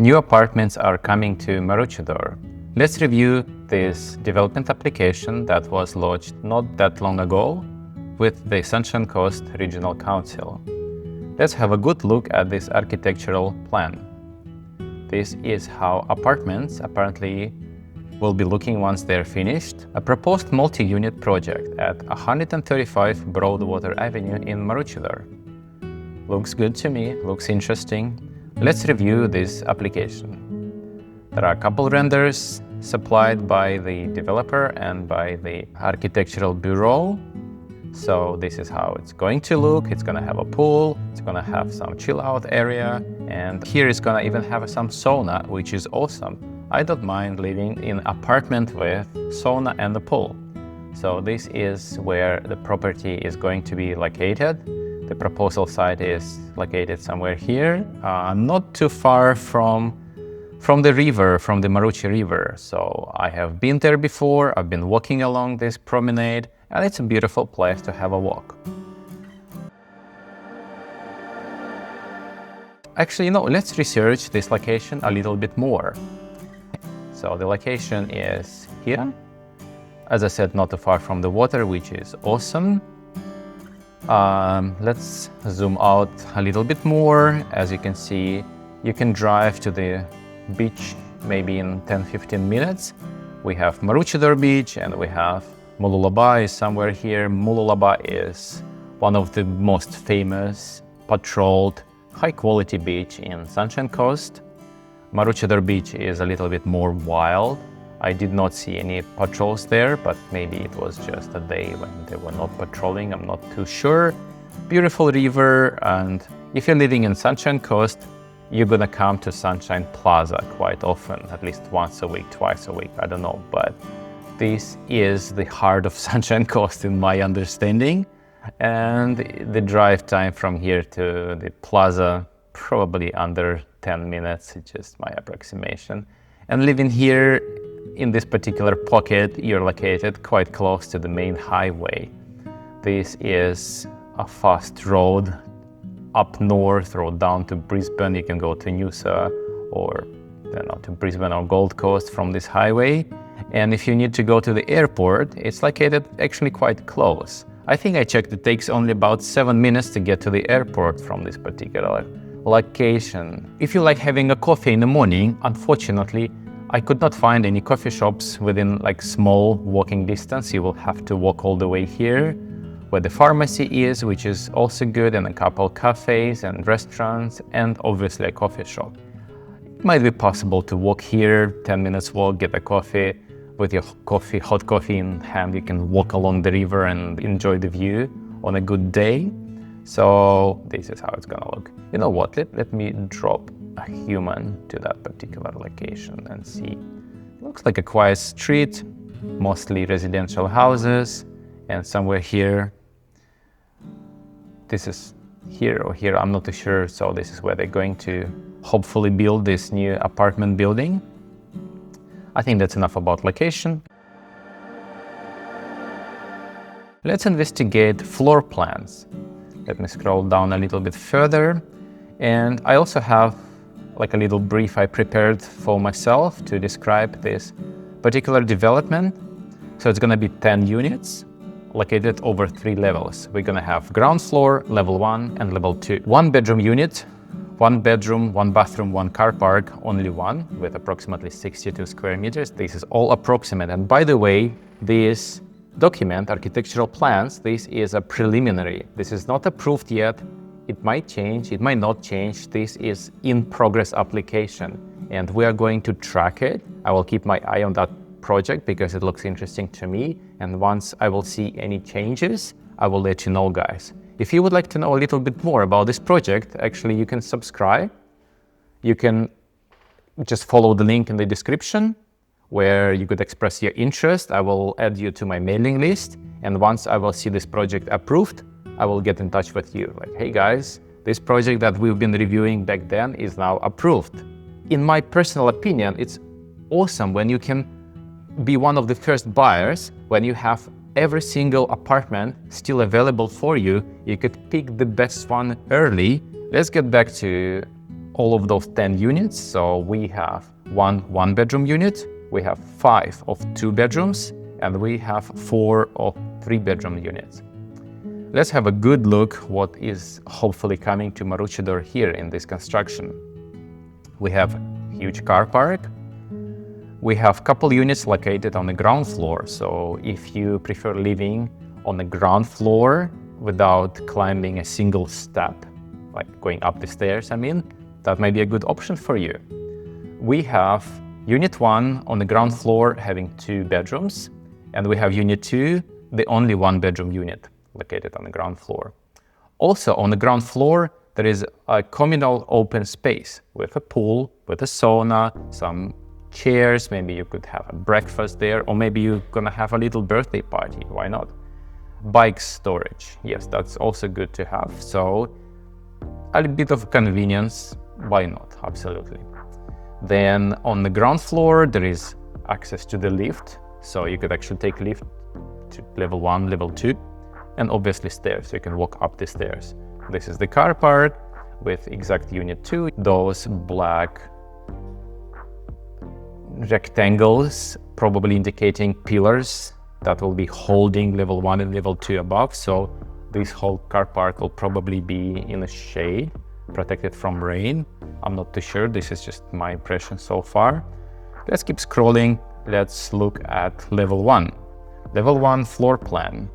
New apartments are coming to Maroochydore. Let's review this development application that was launched not that long ago with the Sunshine Coast Regional Council. Let's have a good look at this architectural plan. This is how apartments apparently will be looking once they're finished. A proposed multi-unit project at 135 Broadwater Avenue in Maroochydore. Looks good to me, looks interesting. Let's review this application. There are a couple renders supplied by the developer and by the architectural bureau. So this is how it's going to look. It's gonna have a pool, it's gonna have some chill out area, and here it's gonna even have some sauna, which is awesome. I don't mind living in an apartment with sauna and a pool. So this is where the property is going to be located. The proposal site is located somewhere here, not too far from the river, from the Maroochydore River. So I have been there before, I've been walking along this promenade, and it's a beautiful place to have a walk. Actually, let's research this location a little bit more. So the location is here. As I said, not too far from the water, which is awesome. Let's zoom out a little bit more. As you can see, you can drive to the beach maybe in 10-15 minutes. We have Maroochydore Beach and we have Mooloolaba is somewhere here. Mooloolaba is one of the most famous patrolled high-quality beach in Sunshine Coast. Maroochydore Beach is a little bit more wild. I did not see any patrols there, but maybe it was just a day when they were not patrolling, I'm not too sure. Beautiful river, and if you're living in Sunshine Coast, you're gonna come to Sunshine Plaza quite often, at least once a week, twice a week, I don't know. But this is the heart of Sunshine Coast in my understanding. And the drive time from here to the plaza, probably under 10 minutes, it's just my approximation. And living here in this particular pocket, you're located quite close to the main highway. This is a fast road up north or down to Brisbane. You can go to Noosa or to Brisbane or Gold Coast from this highway. And if you need to go to the airport, it's located actually quite close. I think I checked, it takes only about 7 minutes to get to the airport from this particular location. If you like having a coffee in the morning, unfortunately, I could not find any coffee shops within small walking distance. You will have to walk all the way here where the pharmacy is, which is also good, and a couple cafes and restaurants, and obviously a coffee shop. It might be possible to walk here, 10 minutes walk, get a coffee. With your hot coffee in hand, you can walk along the river and enjoy the view on a good day. So this is how it's gonna look. You know what, let me drop a human to that particular location and see. Looks like a quiet street, mostly residential houses, and somewhere here, this is here or here, I'm not too sure. So this is where they're going to hopefully build this new apartment building. I think that's enough about location. Let's investigate floor plans. Let me scroll down a little bit further. And I also have a little brief I prepared for myself to describe this particular development. So it's gonna be 10 units located over 3 levels. We're gonna have ground floor, level 1 and level 2. 1 bedroom unit, 1 bedroom, 1 bathroom, 1 car park, only one, with approximately 62 square meters. This is all approximate. And by the way, this document, architectural plans, this is a preliminary. This is not approved yet. It might change, it might not change. This is in progress application, and we are going to track it. I will keep my eye on that project because it looks interesting to me. And once I will see any changes, I will let you know, guys. If you would like to know a little bit more about this project, actually you can subscribe. You can just follow the link in the description where you could express your interest. I will add you to my mailing list. And once I will see this project approved, I will get in touch with you. Hey guys, this project that we've been reviewing back then is now approved. In my personal opinion, it's awesome when you can be one of the first buyers, when you have every single apartment still available for you. You could pick the best one early. Let's get back to all of those 10 units. So we have one bedroom unit, we have 5 of 2 bedrooms, and we have 4 of 3 bedroom units. Let's have a good look what is hopefully coming to Maroochydore here in this construction. We have huge car park. We have couple units located on the ground floor. So if you prefer living on the ground floor without climbing a single step, like going up the stairs, that may be a good option for you. We have Unit 1 on the ground floor having 2 bedrooms, and we have Unit 2, the only 1 bedroom unit located on the ground floor. Also on the ground floor, there is a communal open space with a pool, with a sauna, some chairs, maybe you could have a breakfast there, or maybe you're gonna have a little birthday party, why not? Bike storage, yes, that's also good to have. So a bit of convenience, why not? Absolutely. Then on the ground floor, there is access to the lift. So you could actually take lift to level 1, level 2, and obviously stairs, so you can walk up the stairs. This is the car park with exact Unit 2, those black rectangles, probably indicating pillars that will be holding level 1 and level 2 above. So this whole car park will probably be in the shade, protected from rain. I'm not too sure, this is just my impression so far. Let's keep scrolling. Let's look at level 1. Level 1 floor plan.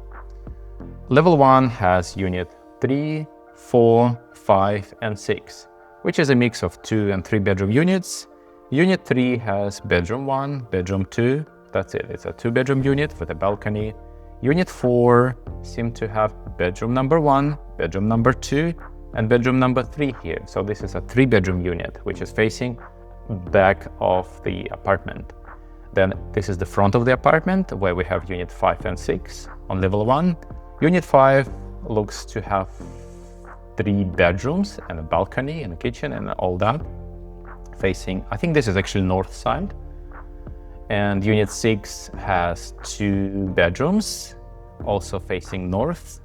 Level 1 has Unit 3, 4, 5, and 6, which is a mix of 2 and 3 bedroom units. Unit 3 has bedroom 1, bedroom 2, that's it. It's a 2 bedroom unit with a balcony. Unit 4 seems to have bedroom number 1, bedroom number 2, and bedroom number 3 here. So this is a 3 bedroom unit, which is facing back of the apartment. Then this is the front of the apartment where we have Unit 5 and 6 on level 1. Unit 5 looks to have 3 bedrooms and a balcony and a kitchen and all that. Facing, I think this is actually north side. And Unit 6 has 2 bedrooms, also facing north.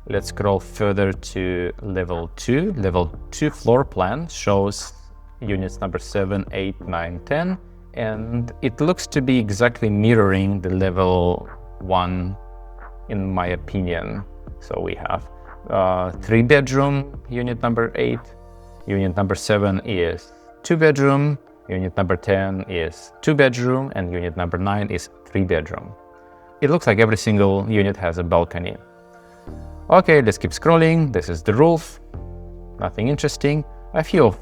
Let's scroll further to level 2. Level 2 floor plan shows units number 7, 8, 9, 10. And it looks to be exactly mirroring the level 1 in my opinion. So we have 3 bedroom, unit number 8, unit number 7 is 2 bedroom, unit number 10 is 2 bedroom, and unit number 9 is 3 bedroom. It looks like every single unit has a balcony. Okay, let's keep scrolling. This is the roof, nothing interesting. A few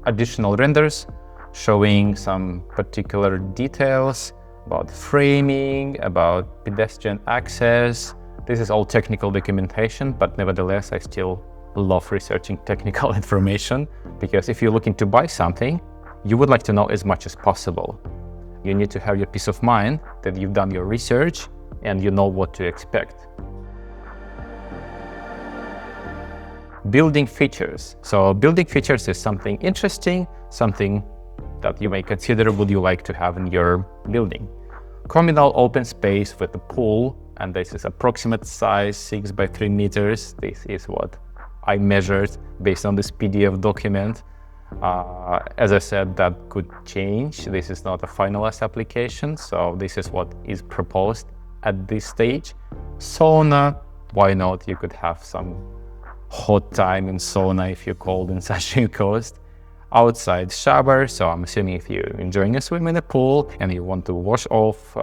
additional renders showing some particular details about framing, about pedestrian access. This is all technical documentation, but nevertheless, I still love researching technical information, because if you're looking to buy something, you would like to know as much as possible. You need to have your peace of mind that you've done your research and you know what to expect. Building features. So building features is something interesting, something that you may consider would you like to have in your building. Communal open space with a pool, and this is approximate size 6 by 3 meters. This is what I measured based on this PDF document. As I said, that could change. This is not a finalized application, so this is what is proposed at this stage. Sauna, why not? You could have some hot time in sauna if you're cold in Sunshine Coast. Outside shower, so I'm assuming if you're enjoying a swim in a pool and you want to wash off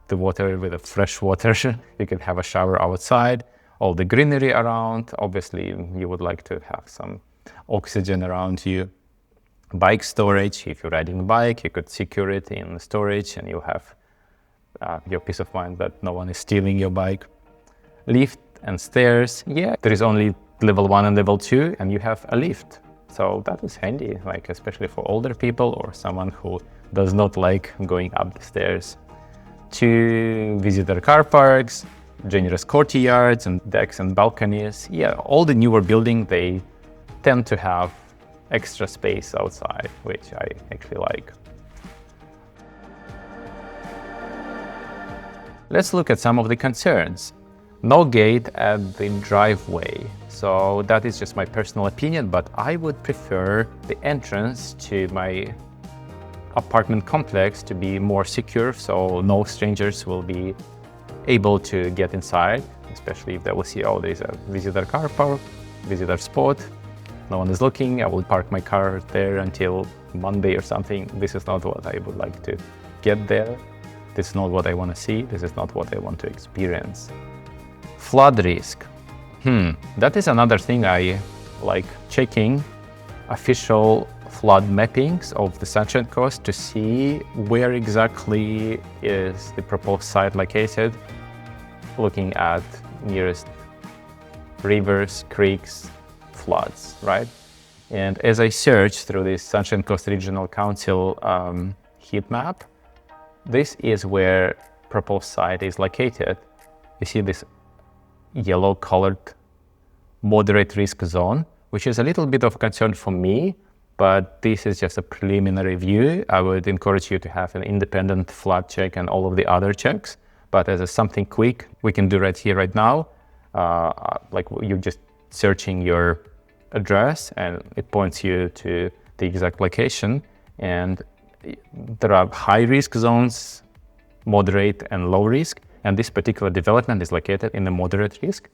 the water with a fresh water, you can have a shower outside. All the greenery around, obviously you would like to have some oxygen around you. Bike storage, if you're riding a bike, you could secure it in storage and you have your peace of mind that no one is stealing your bike. Lift and stairs, yeah, there is only level 1 and level 2 and you have a lift. So that is handy, like especially for older people or someone who does not like going up the stairs. 2 visitor car parks, generous courtyards and decks and balconies. Yeah, all the newer buildings, they tend to have extra space outside, which I actually like. Let's look at some of the concerns. No gate at the driveway. So that is just my personal opinion, but I would prefer the entrance to my apartment complex to be more secure, so no strangers will be able to get inside, especially if they will see, oh, there's a visitor car park, visitor spot, no one is looking, I will park my car there until Monday or something. This is not what I would like to get there. This is not what I want to see. This is not what I want to experience. Flood risk. That is another thing I like, checking official flood mappings of the Sunshine Coast to see where exactly is the proposed site located, looking at nearest rivers, creeks, floods, right? And as I search through this Sunshine Coast Regional Council heat map, this is where proposed site is located. You see this yellow colored moderate risk zone, which is a little bit of concern for me, but this is just a preliminary view. I would encourage you to have an independent flood check and all of the other checks. But as a something quick we can do right here, right now, like you're just searching your address and it points you to the exact location. And there are high risk zones, moderate and low risk. And this particular development is located in the moderate risk.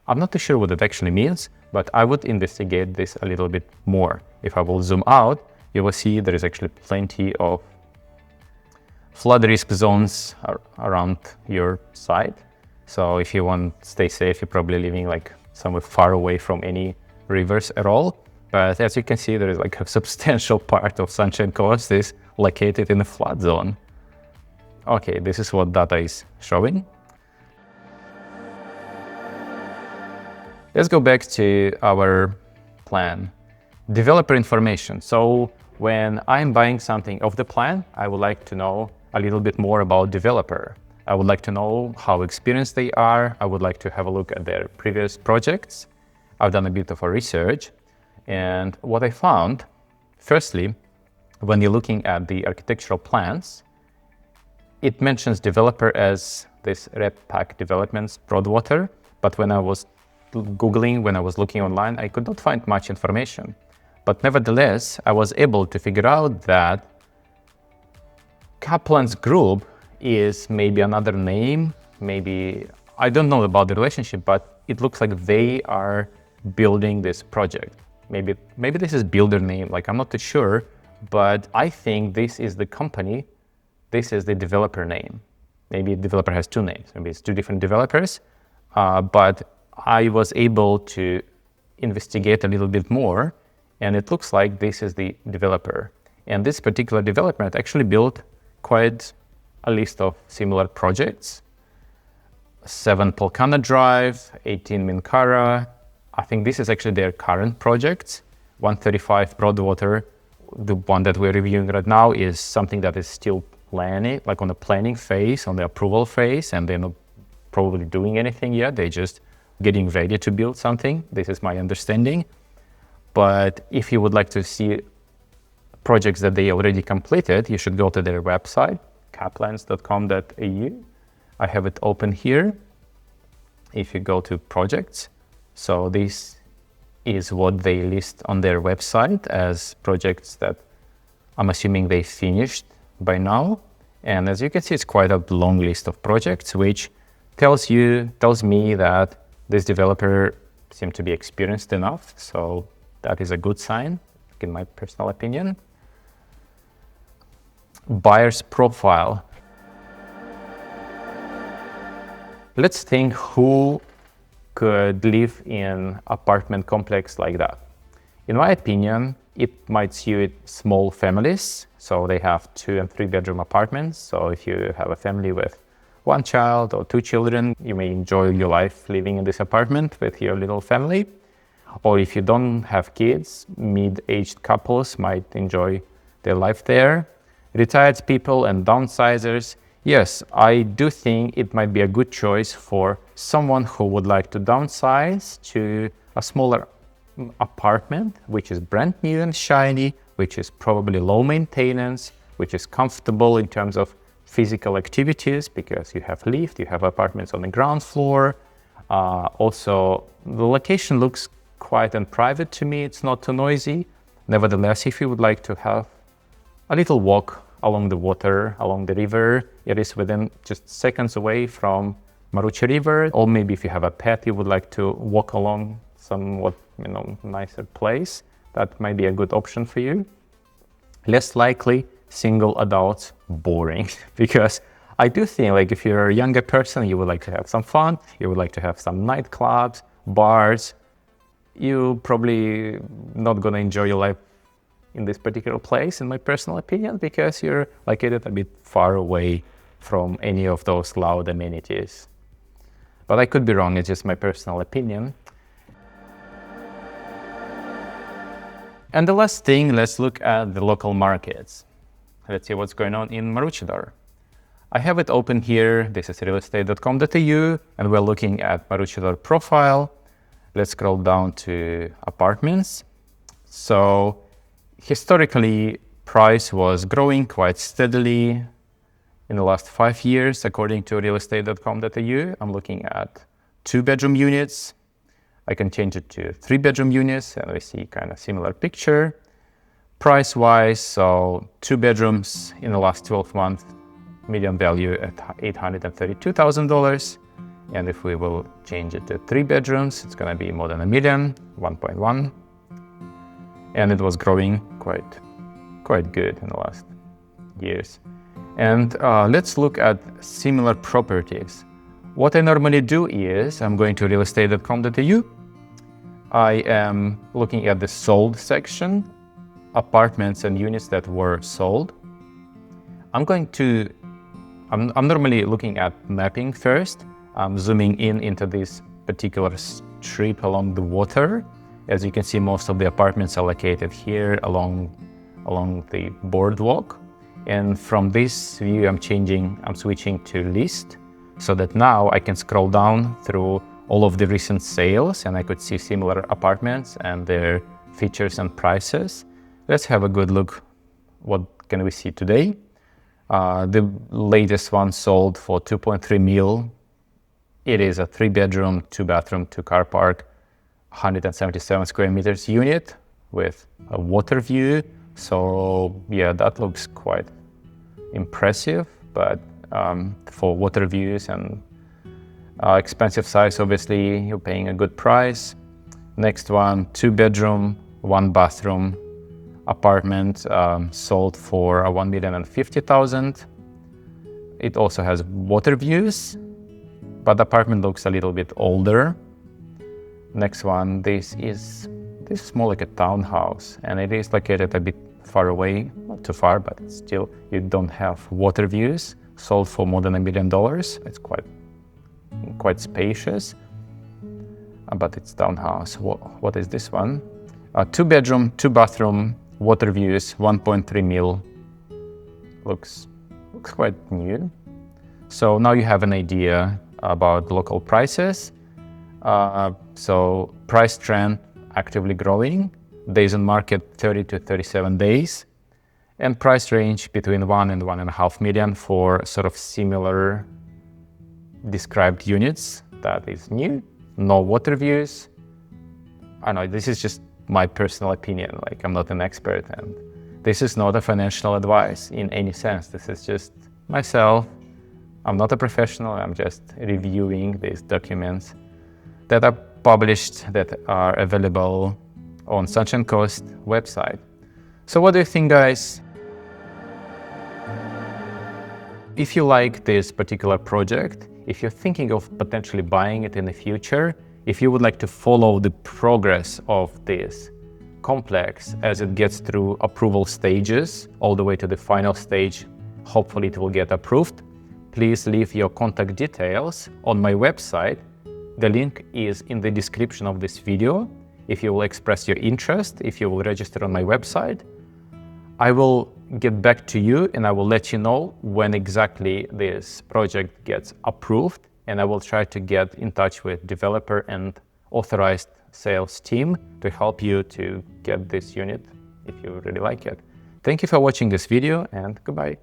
I'm not too sure what it actually means, but I would investigate this a little bit more. If I will zoom out, you will see there is actually plenty of flood risk zones around your site. So if you want to stay safe, you're probably living like somewhere far away from any rivers at all. But as you can see, there is like a substantial part of Sunshine Coast is located in the flood zone. Okay, this is what data is showing. Let's go back to our plan. Developer information. So when I'm buying something off the plan, I would like to know a little bit more about developer. I would like to know how experienced they are. I would like to have a look at their previous projects. I've done a bit of a research. And what I found, firstly, when you're looking at the architectural plans, it mentions developer as this Pack Developments Broadwater. But when I was Googling, when I was looking online, I could not find much information. But nevertheless, I was able to figure out that Kaplan's Group is maybe another name, maybe, I don't know about the relationship, but it looks like they are building this project. Maybe this is builder name, like I'm not too sure, but I think this is the company, this is the developer name. Maybe the developer has two names, maybe it's two different developers, but I was able to investigate a little bit more, and it looks like this is the developer. And this particular development actually built quite a list of similar projects. 7 Polkana Drive, 18 Minkara. I think this is actually their current projects. 135 Broadwater, the one that we're reviewing right now, is something that is still planning, like on the planning phase, on the approval phase, and they're not probably doing anything yet. They just getting ready to build something. This is my understanding. But if you would like to see projects that they already completed, you should go to their website, kaplans.com.au. I have it open here. If you go to projects, so this is what they list on their website as projects that I'm assuming they finished by now. And as you can see, it's quite a long list of projects, which tells me that this developer seemed to be experienced enough, so that is a good sign, in my personal opinion. Buyer's profile. Let's think who could live in apartment complex like that. In my opinion, it might suit small families, so they have 2 and 3 bedroom apartments. So if you have a family with 1 child or 2 children, you may enjoy your life living in this apartment with your little family. Or if you don't have kids, mid-aged couples might enjoy their life there. Retired people and downsizers. Yes, I do think it might be a good choice for someone who would like to downsize to a smaller apartment, which is brand new and shiny, which is probably low maintenance, which is comfortable in terms of physical activities because you have lift, you have apartments on the ground floor, Also, the location looks quiet and private to me. It's not too noisy. Nevertheless, if you would like to have a little walk along the water, along the river, it is within just seconds away from Maroochydore River. Or maybe if you have a pet, you would like to walk along somewhat, nicer place, that might be a good option for you. Less likely, single adults, boring. Because I do think, like, if you're a younger person, you would like to have some fun, you would like to have some nightclubs, bars, you probably not gonna enjoy your life in this particular place, in my personal opinion, because you're located a bit far away from any of those loud amenities. But I could be wrong, it's just my personal opinion. And the last thing, let's look at the local markets. Let's see what's going on in Maroochydore. I have it open here. This is relocating.com.au, and we're looking at Maroochydore profile. Let's scroll down to apartments. So historically, price was growing quite steadily in the last 5 years, according to realestate.com.au. I'm looking at 2-bedroom units. I can change it to 3-bedroom units, and we see kind of similar picture. Price-wise, so 2 bedrooms in the last 12 months, median value at $832,000. And if we will change it to 3 bedrooms, it's gonna be more than $1 million, 1.1. And it was growing quite good in the last years. And let's look at similar properties. What I normally do is I'm going to realestate.com.au. I am looking at the sold section, apartments and units that were sold. I'm normally looking at mapping first. I'm zooming into this particular strip along the water. As you can see, most of the apartments are located here along the boardwalk. And from this view, I'm switching to list, so that now I can scroll down through all of the recent sales and I could see similar apartments and their features and prices. Let's have a good look. What can we see today? The latest one sold for $2.3 million. It is a 3-bedroom, 2-bathroom, 2-car park, 177 square meters unit with a water view. So yeah, that looks quite impressive, but for water views and expensive size, obviously you're paying a good price. Next one, 2-bedroom, 1-bathroom apartment, sold for $1,050,000. It also has water views, but the apartment looks a little bit older. Next one, this is more like a townhouse, and it is located a bit far away, not too far, but still you don't have water views. Sold for more than $1 million. It's quite spacious, but it's townhouse. What is this one? 2-bedroom, 2-bathroom, water views, 1.3 mil. Looks quite new. So now you have an idea about local prices. So price trend actively growing, days on market 30 to 37 days, and price range between 1 and 1.5 million for sort of similar described units. That is new, no water views. I know this is just my personal opinion, like I'm not an expert, and this is not a financial advice in any sense. This is just myself. I'm not a professional, I'm just reviewing these documents that are published, that are available on Sunshine Coast website. So what do you think, guys? If you like this particular project, if you're thinking of potentially buying it in the future, if you would like to follow the progress of this complex as it gets through approval stages, all the way to the final stage, hopefully it will get approved, please leave your contact details on my website. The link is in the description of this video. If you will express your interest, if you will register on my website, I will get back to you and I will let you know when exactly this project gets approved, and I will try to get in touch with developer and authorized sales team to help you to get this unit if you really like it. Thank you for watching this video, and goodbye.